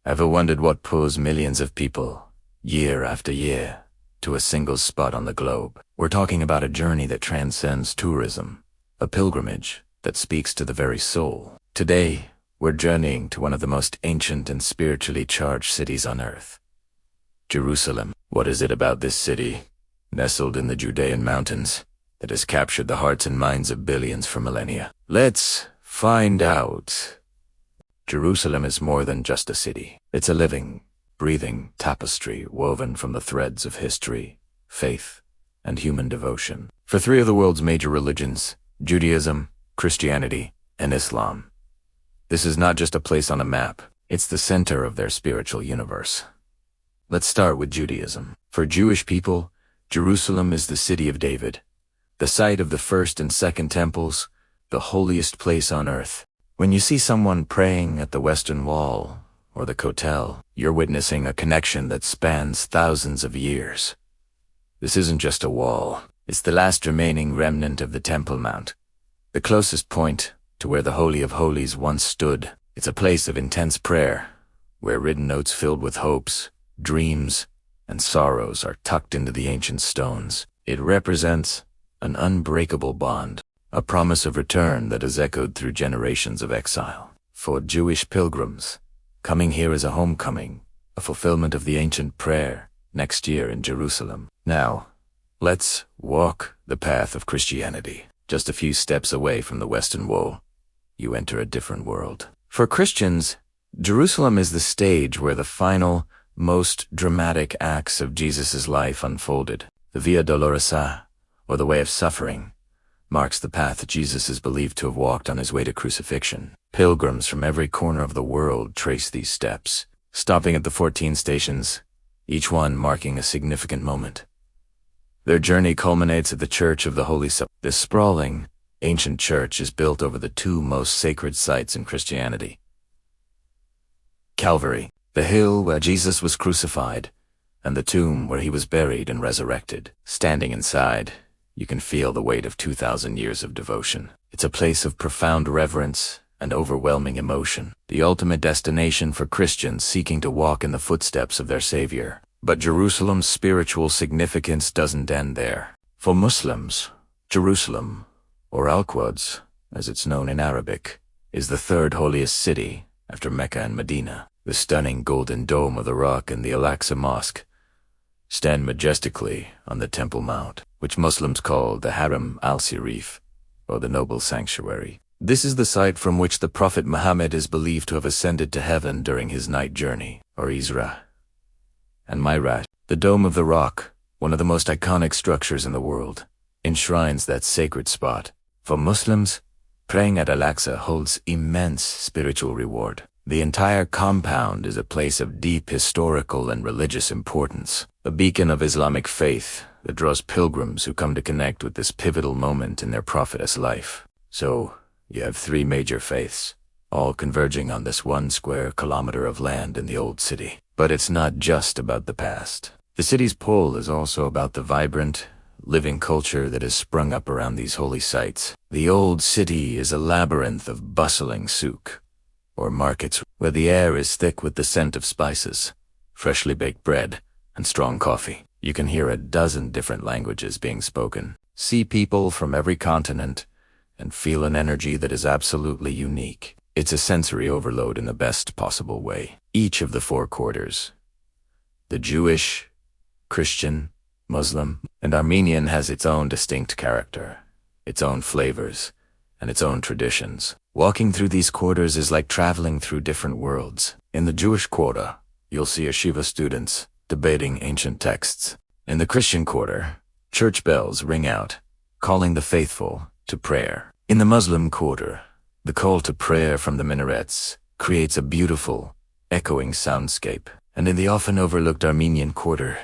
Ever wondered what pulls millions of people, year after year, to a single spot on the globe? We're talking about a journey that transcends tourism, a pilgrimage that speaks to the very soul. Today, we're journeying to one of the most ancient and spiritually charged cities on earth, Jerusalem. What is it about this city, nestled in the Judean mountains, that has captured the hearts and minds of billions for millennia? Let's find out. Jerusalem is more than just a city. It's a living, breathing tapestry woven from the threads of history, faith, and human devotion. For three of the world's major religions, Judaism, Christianity, and Islam, this is not just a place on a map, it's the center of their spiritual universe. Let's start with Judaism. For Jewish people, Jerusalem is the city of David, the site of the first and second temples, the holiest place on earth. When you see someone praying at the Western Wall or the Kotel, you're witnessing a connection that spans thousands of years. This isn't just a wall, it's the last remaining remnant of the Temple Mount, the closest point to where the Holy of Holies once stood. It's a place of intense prayer, where written notes filled with hopes, dreams, and sorrows are tucked into the ancient stones. It represents an unbreakable bond, a promise of return that has echoed through generations of exile. For Jewish pilgrims, coming here is a homecoming, a fulfillment of the ancient prayer next year in Jerusalem. Now, let's walk the path of Christianity. Just a few steps away from the Western Wall, you enter a different world. For Christians, Jerusalem is the stage where the final, most dramatic acts of Jesus' life unfolded. The Via Dolorosa, or the Way of Suffering, marks the path Jesus is believed to have walked on his way to crucifixion. Pilgrims from every corner of the world trace these steps, stopping at the 14 stations, each one marking a significant moment. Their journey culminates at the Church of the Holy Sepulchre. This sprawling, ancient church is built over the two most sacred sites in Christianity: Calvary, the hill where Jesus was crucified, and the tomb where he was buried and resurrected. Standing inside, you can feel the weight of 2,000 years of devotion. It's a place of profound reverence and overwhelming emotion, the ultimate destination for Christians seeking to walk in the footsteps of their Savior. But Jerusalem's spiritual significance doesn't end there. For Muslims, Jerusalem, or Al-Quds, as it's known in Arabic, is the third holiest city after Mecca and Medina. The stunning golden dome of the Rock and the Al-Aqsa Mosque stand majestically on the Temple Mount, which Muslims call the Haram al-Sharif, or the Noble Sanctuary. This is the site from which the Prophet Muhammad is believed to have ascended to heaven during his night journey, or Isra and Mi'raj. The Dome of the Rock, one of the most iconic structures in the world, enshrines that sacred spot. For Muslims, praying at Al-Aqsa holds immense spiritual reward. The entire compound is a place of deep historical and religious importance, a beacon of Islamic faith that draws pilgrims who come to connect with this pivotal moment in their prophet's life. So, you have three major faiths, all converging on this 1 square kilometer of land in the old city. But it's not just about the past. The city's pull is also about the vibrant, living culture that has sprung up around these holy sites. The old city is a labyrinth of bustling souk, or markets, where the air is thick with the scent of spices, freshly baked bread, and strong coffee. You can hear a dozen different languages being spoken, see people from every continent, and feel an energy that is absolutely unique. It's a sensory overload in the best possible way. Each of the four quarters, the Jewish, Christian, Muslim, and Armenian, has its own distinct character, its own flavors, and its own traditions. Walking through these quarters is like traveling through different worlds. In the Jewish quarter, you'll see yeshiva students debating ancient texts. In the Christian quarter, church bells ring out, calling the faithful to prayer. In the Muslim quarter, the call to prayer from the minarets creates a beautiful, echoing soundscape. And in the often overlooked Armenian quarter,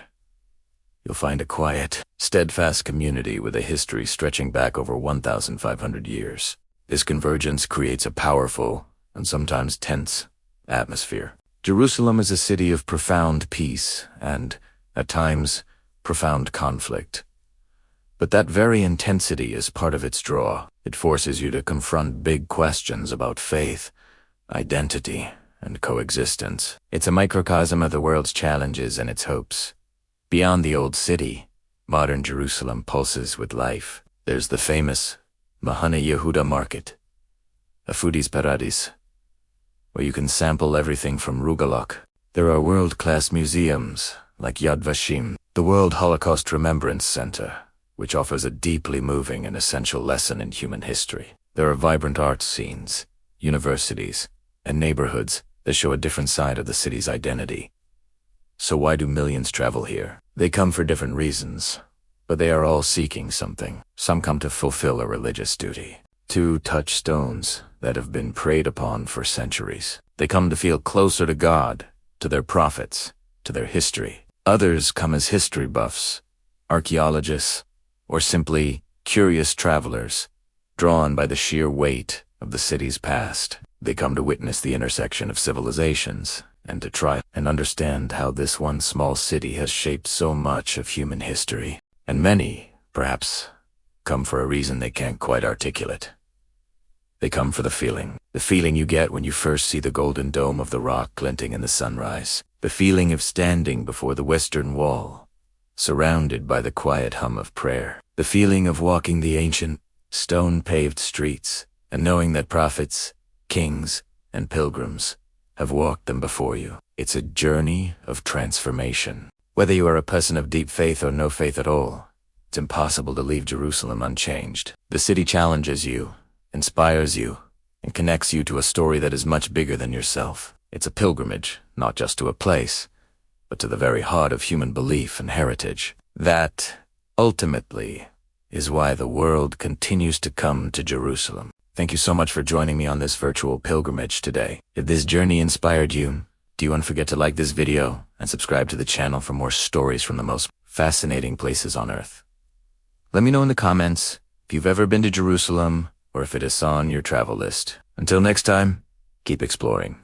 you'll find a quiet, steadfast community with a history stretching back over 1,500 years. This convergence creates a powerful, and sometimes tense, atmosphere. Jerusalem is a city of profound peace and, at times, profound conflict. But that very intensity is part of its draw. It forces you to confront big questions about faith, identity, and coexistence. It's a microcosm of the world's challenges and its hopes. Beyond the old city, modern Jerusalem pulses with life. There's the famous Mahane Yehuda market, a foodie's paradise, where you can sample everything from rugelach. There are world-class museums like Yad Vashem, the World Holocaust Remembrance Center, which offers a deeply moving and essential lesson in human history. There are vibrant arts scenes, universities, and neighborhoods that show a different side of the city's identity. So why do millions travel here? They come for different reasons, but they are all seeking something. Some come to fulfill a religious duty, to touch stones that have been preyed upon for centuries. They come to feel closer to God, to their prophets, to their history. Others come as history buffs, archaeologists, or simply curious travelers, drawn by the sheer weight of the city's past. They come to witness the intersection of civilizations and to try and understand how this one small city has shaped so much of human history. And many, perhaps, come for a reason they can't quite articulate. They come for the feeling you get when you first see the golden dome of the rock glinting in the sunrise, the feeling of standing before the Western Wall, surrounded by the quiet hum of prayer, the feeling of walking the ancient, stone-paved streets and knowing that prophets, kings, and pilgrims have walked them before you. It's a journey of transformation. Whether you are a person of deep faith or no faith at all, it's impossible to leave Jerusalem unchanged. The city challenges you, inspires you, and connects you to a story that is much bigger than yourself. It's a pilgrimage, not just to a place, but to the very heart of human belief and heritage. That, ultimately, is why the world continues to come to Jerusalem. Thank you so much for joining me on this virtual pilgrimage today. If this journey inspired you, do you forget to like this video and subscribe to the channel for more stories from the most fascinating places on earth. Let me know in the comments if you've ever been to Jerusalem or if it is on your travel list. Until next time, keep exploring.